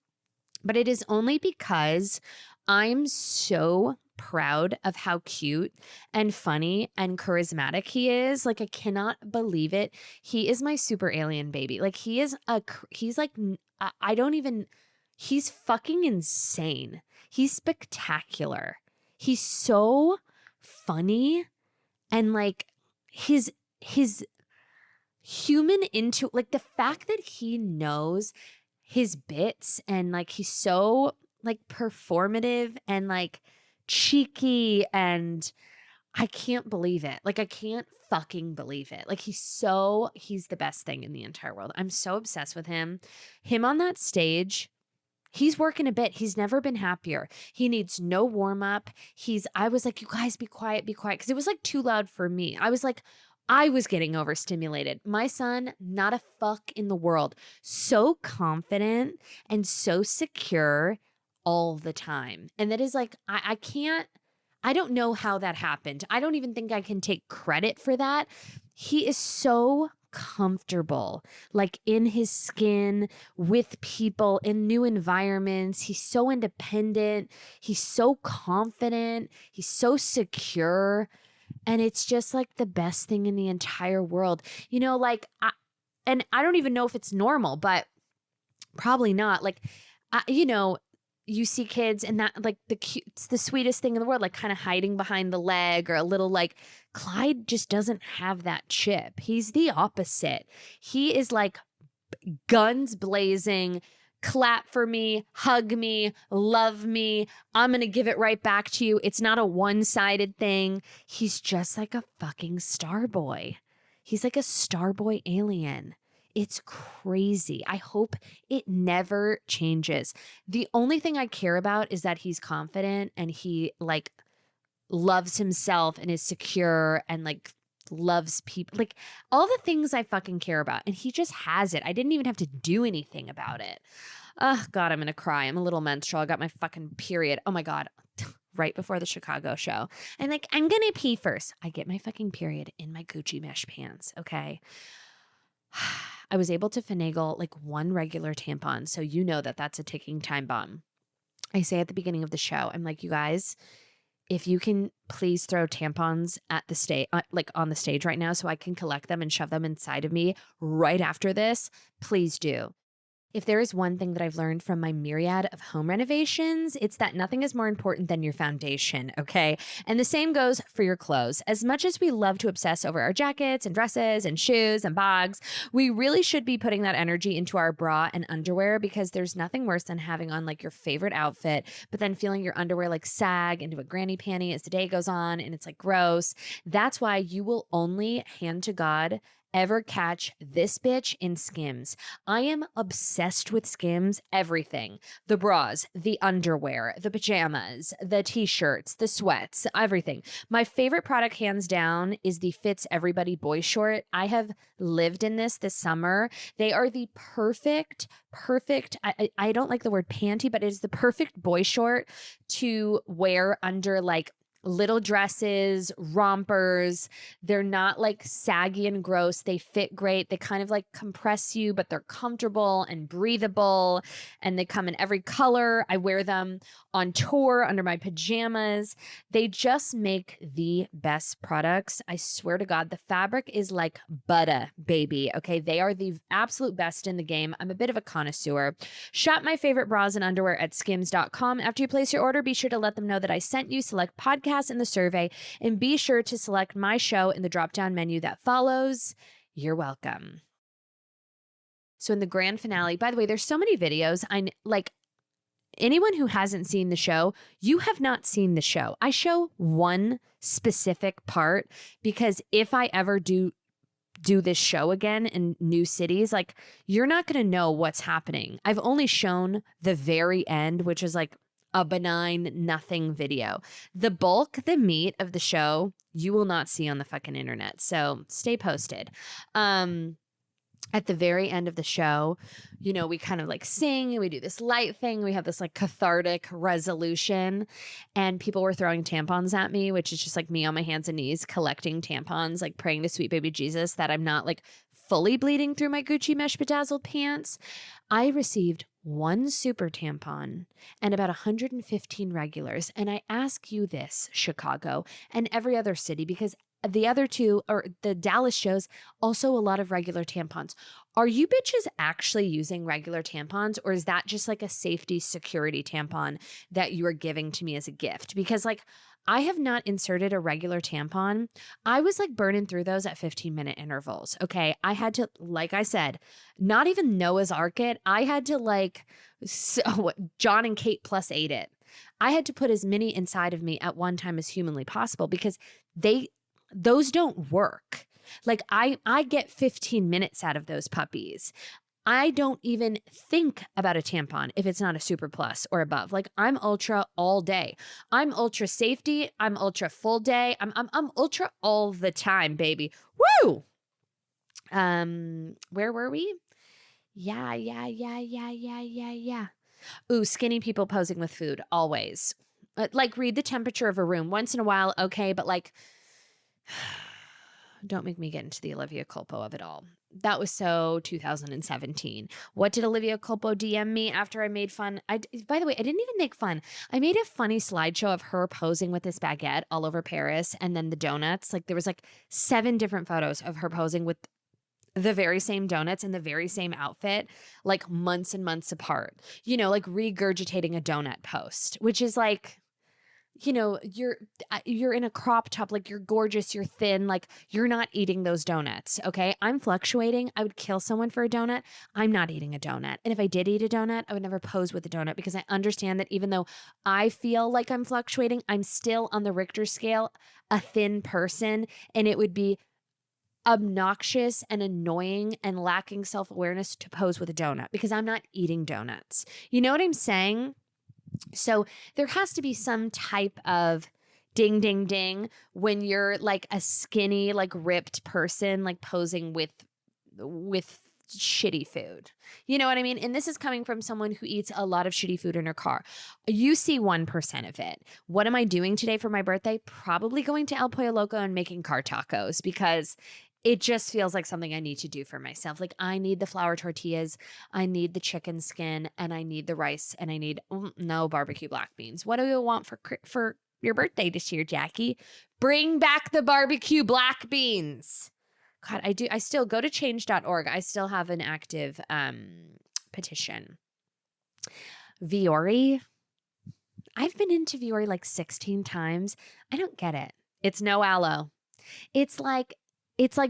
but it is only because I'm so proud of how cute and funny and charismatic he is. Like, I cannot believe it. He is my super alien baby. Like, he's like, he's fucking insane. He's spectacular. He's so funny, and like his human into like the fact that he knows his bits, and like he's so like performative and like cheeky, and I can't believe it. Like, I can't fucking believe it. Like, he's the best thing in the entire world. I'm so obsessed with him. Him on that stage, he's working a bit. He's never been happier. He needs no warm up. I was like, you guys be quiet. Because it was like too loud for me. I was getting overstimulated. My son, not a fuck in the world. So confident and so secure all the time. And that is like, I don't know how that happened. I don't even think I can take credit for that. He is so comfortable, like in his skin, with people, in new environments. He's so independent. He's so confident. He's so secure. And it's just like the best thing in the entire world. You know, like, I don't even know if it's normal, but probably not. Like, you see kids and that like it's the sweetest thing in the world, like kind of hiding behind the leg or a little like Clyde just doesn't have that chip. He's the opposite. He is like guns blazing, clap for me, hug me, love me. I'm going to give it right back to you. It's not a one-sided thing. He's just like a fucking star boy. He's like a star boy alien. It's crazy. I hope it never changes. The only thing I care about is that he's confident and he like loves himself and is secure and like loves people, like all the things I fucking care about. And he just has it. I didn't even have to do anything about it. Oh God, I'm going to cry. I'm a little menstrual. I got my fucking period. Oh my God. Right before the Chicago show. I'm like, I'm going to pee first. I get my fucking period in my Gucci mesh pants. Okay. I was able to finagle like one regular tampon. So you know that that's a ticking time bomb. I say at the beginning of the show, I'm like, you guys, if you can please throw tampons at the stage, like on the stage right now, so I can collect them and shove them inside of me right after this, please do. If there is one thing that I've learned from my myriad of home renovations, it's that nothing is more important than your foundation, okay? And the same goes for your clothes. As much as we love to obsess over our jackets and dresses and shoes and bags, we really should be putting that energy into our bra and underwear, because there's nothing worse than having on like your favorite outfit, but then feeling your underwear like sag into a granny panty as the day goes on and it's like gross. That's why you will only, hand to God, ever catch this bitch in Skims. I am obsessed with Skims everything. The bras, the underwear, the pajamas, the t-shirts, the sweats, everything. My favorite product hands down is the Fits Everybody boy short. I have lived in this summer. They are the perfect, I don't like the word panty, but it is the perfect boy short to wear under like little dresses, rompers. They're not like saggy and gross. They fit great. They kind of like compress you, but they're comfortable and breathable. And they come in every color. I wear them on tour under my pajamas. They just make the best products. I swear to God, the fabric is like butter, baby. Okay. They are the absolute best in the game. I'm a bit of a connoisseur. Shop my favorite bras and underwear at skims.com. After you place your order, be sure to let them know that I sent you. Select podcast podcast in the survey, and be sure to select my show in the drop-down menu that follows. You're welcome. So in the grand finale, by the way, there's so many videos. Anyone who hasn't seen the show, you have not seen the show. I show one specific part because if I ever do this show again in new cities, like, you're not going to know what's happening. I've only shown the very end, which is like a benign nothing video. The bulk, the meat of the show, you will not see on the fucking internet. So stay posted. At the very end of the show, you know, we kind of like sing and we do this light thing. We have this like cathartic resolution, and people were throwing tampons at me, which is just like me on my hands and knees collecting tampons, like praying to sweet baby Jesus that I'm not like fully bleeding through my Gucci mesh bedazzled pants. I received one super tampon and about 115 regulars. And I ask you this, Chicago and every other city, because the other two, or the Dallas shows, also a lot of regular tampons. Are you bitches actually using regular tampons, or is that just like a safety security tampon that you are giving to me as a gift? Because like, I have not inserted a regular tampon. I was like burning through those at 15-minute intervals. Okay. I had to, like I said, not even Noah's Ark it. I had to like, John and Kate plus 8 it. I had to put as many inside of me at one time as humanly possible because those don't work. Like I get 15 minutes out of those puppies. I don't even think about a tampon if it's not a super plus or above. Like, I'm ultra all day. I'm ultra safety. I'm ultra full day. I'm ultra all the time, baby. Woo! Where were we? Yeah. Ooh, skinny people posing with food, always. Like, read the temperature of a room once in a while, okay, but like, don't make me get into the Olivia Culpo of it all. That was so 2017. What did Olivia Culpo DM me after I made fun? By the way, I didn't even make fun. I made a funny slideshow of her posing with this baguette all over Paris and then the donuts. Like, there was like 7 different photos of her posing with the very same donuts in the very same outfit, like months and months apart. You know, like regurgitating a donut post, which is like, you know, you're in a crop top, like, you're gorgeous, you're thin, like, you're not eating those donuts, okay? I'm fluctuating. I would kill someone for a donut. I'm not eating a donut. And if I did eat a donut, I would never pose with a donut because I understand that even though I feel like I'm fluctuating, I'm still on the Richter scale a thin person, and it would be obnoxious and annoying and lacking self-awareness to pose with a donut because I'm not eating donuts. You know what I'm saying? So there has to be some type of ding, ding, ding when you're like a skinny, like ripped person, like posing with shitty food. You know what I mean? And this is coming from someone who eats a lot of shitty food in her car. You see 1% of it. What am I doing today for my birthday? Probably going to El Pollo Loco and making car tacos because it just feels like something I need to do for myself. Like, I need the flour tortillas, I need the chicken skin, and I need the rice, and I need no barbecue black beans. What do you want for your birthday this year, Jackie? Bring back the barbecue black beans. God, I still go to change.org. I still have an active petition. Viore. I've been into Viore like 16 times. I don't get it. It's no aloe. It's like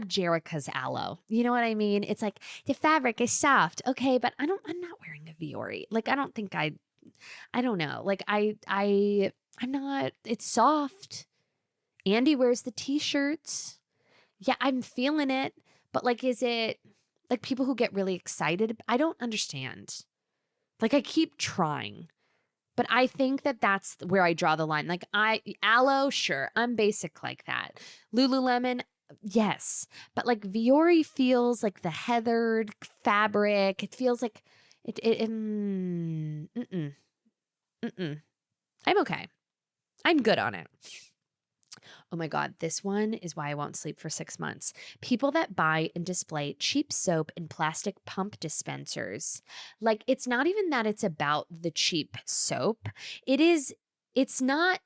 Jerrica's aloe. You know what I mean? It's like the fabric is soft. Okay, but I'm not wearing a Viore. Like, I don't think I don't know. Like, I'm not, it's soft. Andy wears the t-shirts. Yeah, I'm feeling it. But like, is it like people who get really excited? I don't understand. Like, I keep trying. But I think that that's where I draw the line. Like, aloe, sure. I'm basic like that. Lululemon, yes, but like Viore feels like the heathered fabric. It feels like I'm okay. I'm good on it. Oh my God, this one is why I won't sleep for 6 months. People that buy and display cheap soap in plastic pump dispensers. Like, it's not even that it's about the cheap soap. It's not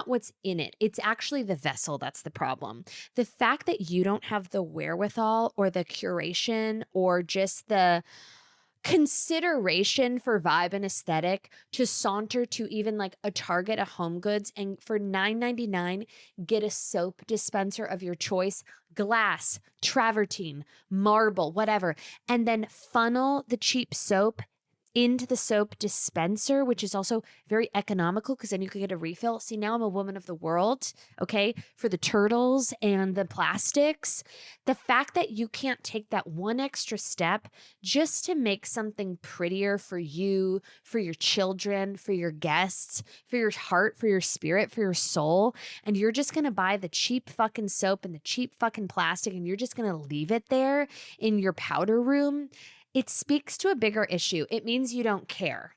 what's in it. It's actually the vessel that's the problem. The fact that you don't have the wherewithal or the curation or just the consideration for vibe and aesthetic to saunter to even like a Target, a Home Goods, and for $9.99 get a soap dispenser of your choice, glass, travertine, marble, whatever, and then funnel the cheap soap into the soap dispenser, which is also very economical because then you can get a refill. See, now I'm a woman of the world, okay, for the turtles and the plastics. The fact that you can't take that one extra step just to make something prettier for you, for your children, for your guests, for your heart, for your spirit, for your soul, and you're just going to buy the cheap fucking soap and the cheap fucking plastic and you're just going to leave it there in your powder room, it speaks to a bigger issue. It means you don't care.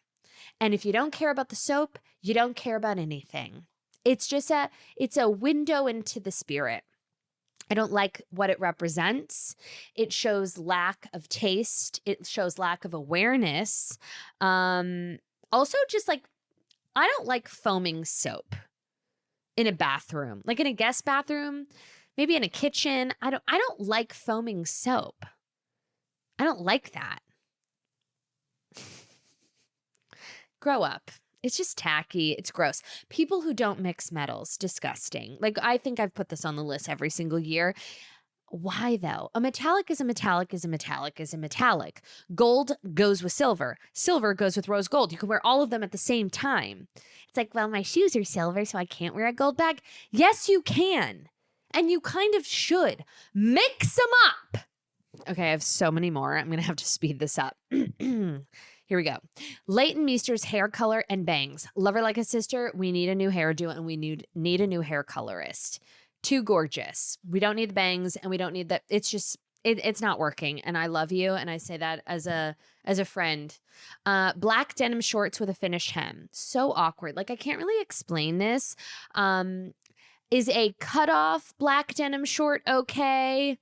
And if you don't care about the soap, you don't care about anything. It's a window into the spirit. I don't like what it represents. It shows lack of taste. It shows lack of awareness. Also, just like, I don't like foaming soap in a bathroom, like in a guest bathroom, maybe in a kitchen. I don't like foaming soap. I don't like that. Grow up. It's just tacky. It's gross. People who don't mix metals, disgusting. Like, I think I've put this on the list every single year. Why though? A metallic is a metallic is a metallic is a metallic. Gold goes with silver. Silver goes with rose gold. You can wear all of them at the same time. It's like, well, my shoes are silver, so I can't wear a gold bag. Yes, you can. And you kind of should. Mix them up. Okay, I have so many more. I'm going to have to speed this up. Here we go. Leighton Meester's hair color and bangs. Love her like a sister. We need a new hairdo and we need a new hair colorist. Too gorgeous. We don't need the bangs and we don't need the, it's just, it's not working. And I love you. And I say that as a friend. Black denim shorts with a finished hem. So awkward. Like, I can't really explain this. Is a cutoff black denim short okay?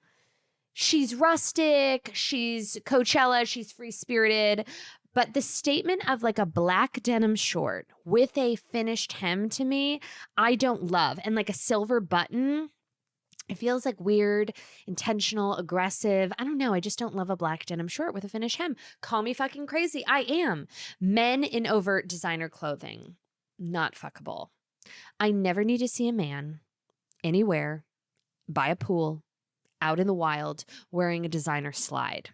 She's rustic, she's Coachella, she's free-spirited, but the statement of like a black denim short with a finished hem to me, I don't love. And like a silver button, it feels like weird, intentional, aggressive. I don't know. I just don't love a black denim short with a finished hem. Call me fucking crazy. I am. Men in overt designer clothing, not fuckable. I never need to see a man anywhere by a pool, out in the wild, wearing a designer slide.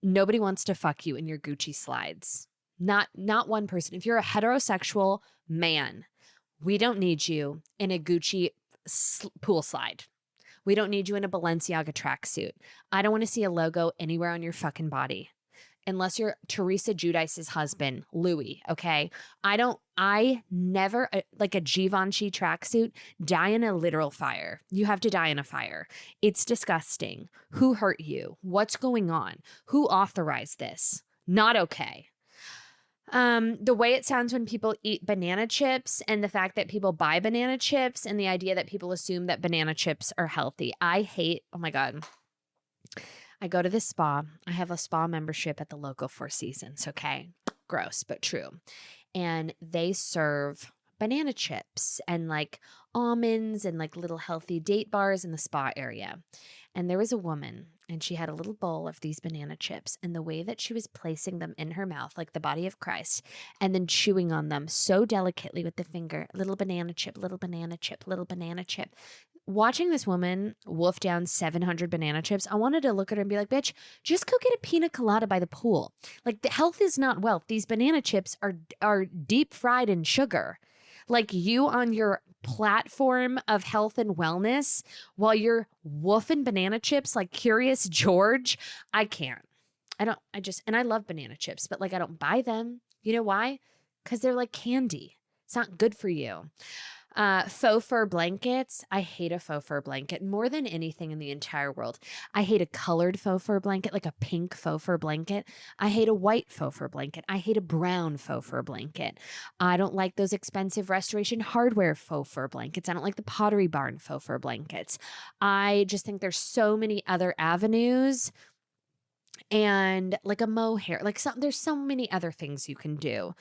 Nobody wants to fuck you in your Gucci slides. Not one person. If you're a heterosexual man, we don't need you in a Gucci pool slide. We don't need you in a Balenciaga tracksuit. I don't want to see a logo anywhere on your fucking body. Unless you're Teresa Giudice's husband, Louis, okay? I never, like a Givenchy tracksuit, die in a literal fire. You have to die in a fire. It's disgusting. Who hurt you? What's going on? Who authorized this? Not okay. The way it sounds when people eat banana chips and the fact that people buy banana chips and the idea that people assume that banana chips are healthy. I hate, oh my God. I go to this spa. I have a spa membership at the local Four Seasons, okay? Gross, but true. And they serve banana chips and like almonds and like little healthy date bars in the spa area. And there was a woman and she had a little bowl of these banana chips, and the way that she was placing them in her mouth, like the body of Christ, and then chewing on them so delicately with the finger, little banana chip, little banana chip, little banana chip. Watching this woman wolf down 700 banana chips, I wanted to look at her and be like, bitch, just go get a pina colada by the pool. Like, the health is not wealth. These banana chips are deep fried in sugar. Like, you on your platform of health and wellness while you're woofing banana chips like Curious George, I can't. And I love banana chips, but like, I don't buy them. You know why? Because they're like candy. It's not good for you. Faux fur blankets. I hate a faux fur blanket more than anything in the entire world. I hate a colored faux fur blanket, like a pink faux fur blanket. I hate a white faux fur blanket. I hate a brown faux fur blanket. I don't like those expensive Restoration Hardware faux fur blankets. I don't like the Pottery Barn faux fur blankets. I just think there's so many other avenues, and like a mohair, like there's so many other things you can do.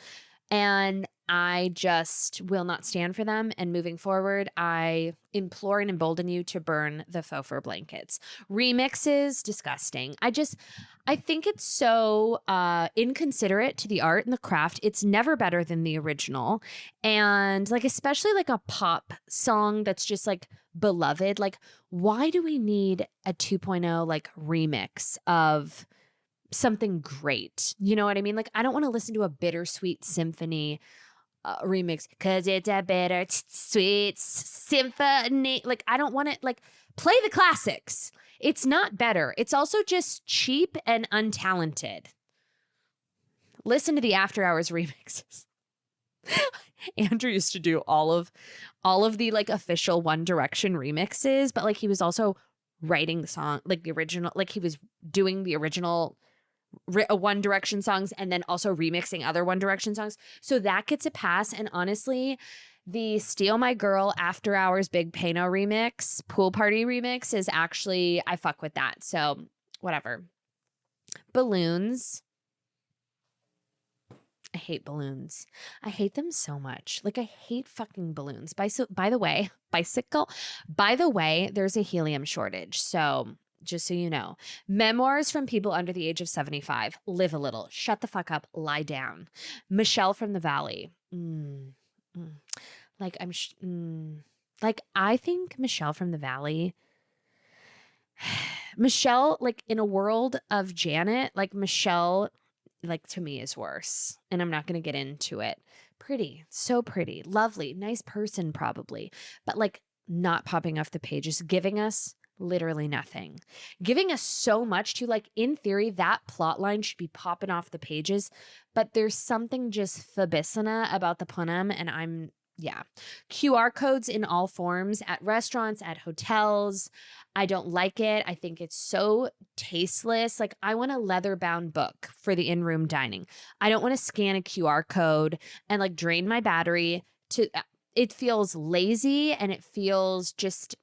And I just will not stand for them. And moving forward, I implore and embolden you to burn the faux fur blankets. Remixes, disgusting. I think it's so inconsiderate to the art and the craft. It's never better than the original. And like, especially like a pop song that's just like beloved. Like, why do we need a 2.0 like remix of something great? You know what I mean? Like, I don't want to listen to a bittersweet symphony remix because it's a bittersweet symphony. Like, I don't want to like play the classics. It's not better. It's also just cheap and untalented. Listen to the After Hours remixes. Andrew used to do all of the like official One Direction remixes, but like he was also writing the song, like the original, like he was doing the original One Direction songs and then also remixing other One Direction songs. So that gets a pass. And honestly, the Steal My Girl After Hours Big Pano remix, Pool Party remix is actually, I fuck with that. So whatever. Balloons. I hate balloons. I hate them so much. Like, I hate fucking balloons. By the way, there's a helium shortage. So just so you know, memoirs from people under the age of 75. Live a little. Shut the fuck up. Lie down. Michelle from the Valley. Like, I think Michelle from the Valley. Michelle, like, in a world of Janet, like, Michelle, like, to me is worse. And I'm not going to get into it. Pretty. So pretty. Lovely. Nice person, probably. But, like, not popping off the pages. Giving us literally nothing. Giving us so much to, like, in theory, that plot line should be popping off the pages. But there's something just fabissina about the punam. And QR codes in all forms at restaurants, at hotels. I don't like it. I think it's so tasteless. Like, I want a leather-bound book for the in-room dining. I don't want to scan a QR code and like drain my battery. It feels lazy and it feels just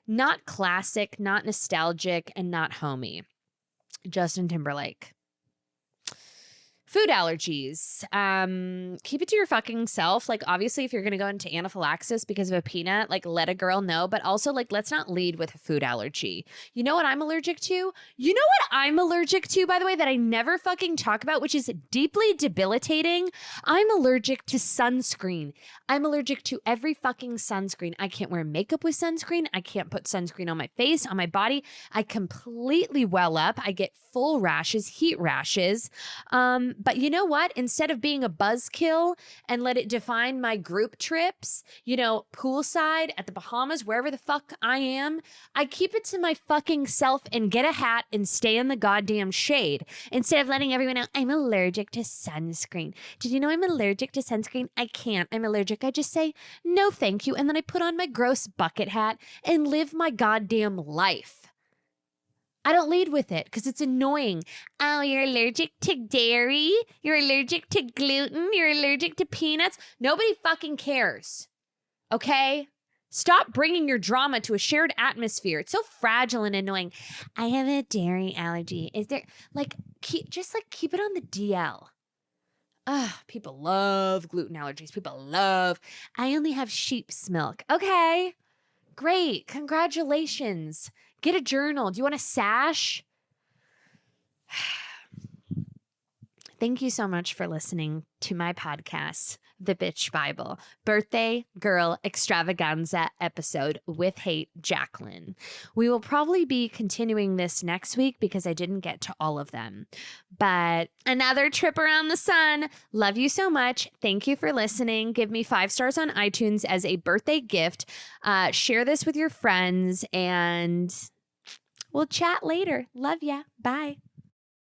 not classic, not nostalgic, and not homey. Justin Timberlake. Food allergies. Keep it to your fucking self. Like, obviously, if you're going to go into anaphylaxis because of a peanut, like, let a girl know. But also, like, let's not lead with a food allergy. You know what I'm allergic to? You know what I'm allergic to, by the way, that I never fucking talk about, which is deeply debilitating? I'm allergic to sunscreen. I'm allergic to every fucking sunscreen. I can't wear makeup with sunscreen. I can't put sunscreen on my face, on my body. I completely well up. I get full rashes, heat rashes. But you know what? Instead of being a buzzkill and let it define my group trips, you know, poolside at the Bahamas, wherever the fuck I am, I keep it to my fucking self and get a hat and stay in the goddamn shade instead of letting everyone know I'm allergic to sunscreen. Did you know I'm allergic to sunscreen? I can't. I'm allergic. I just say no, thank you. And then I put on my gross bucket hat and live my goddamn life. I don't lead with it because it's annoying. Oh, you're allergic to dairy? You're allergic to gluten? You're allergic to peanuts? Nobody fucking cares. Okay? Stop bringing your drama to a shared atmosphere. It's so fragile and annoying. I have a dairy allergy. Is there, like, keep it on the DL. People love gluten allergies. People love, I only have sheep's milk. Okay, great. Congratulations. Get a journal. Do you want a sash? Thank you so much for listening to my podcast, The Bitch Bible, Birthday Girl Extravaganza episode with Hate Jacqueline. We will probably be continuing this next week because I didn't get to all of them. But another trip around the sun. Love you so much. Thank you for listening. Give me 5 stars on iTunes as a birthday gift. Share this with your friends and we'll chat later. Love ya. Bye.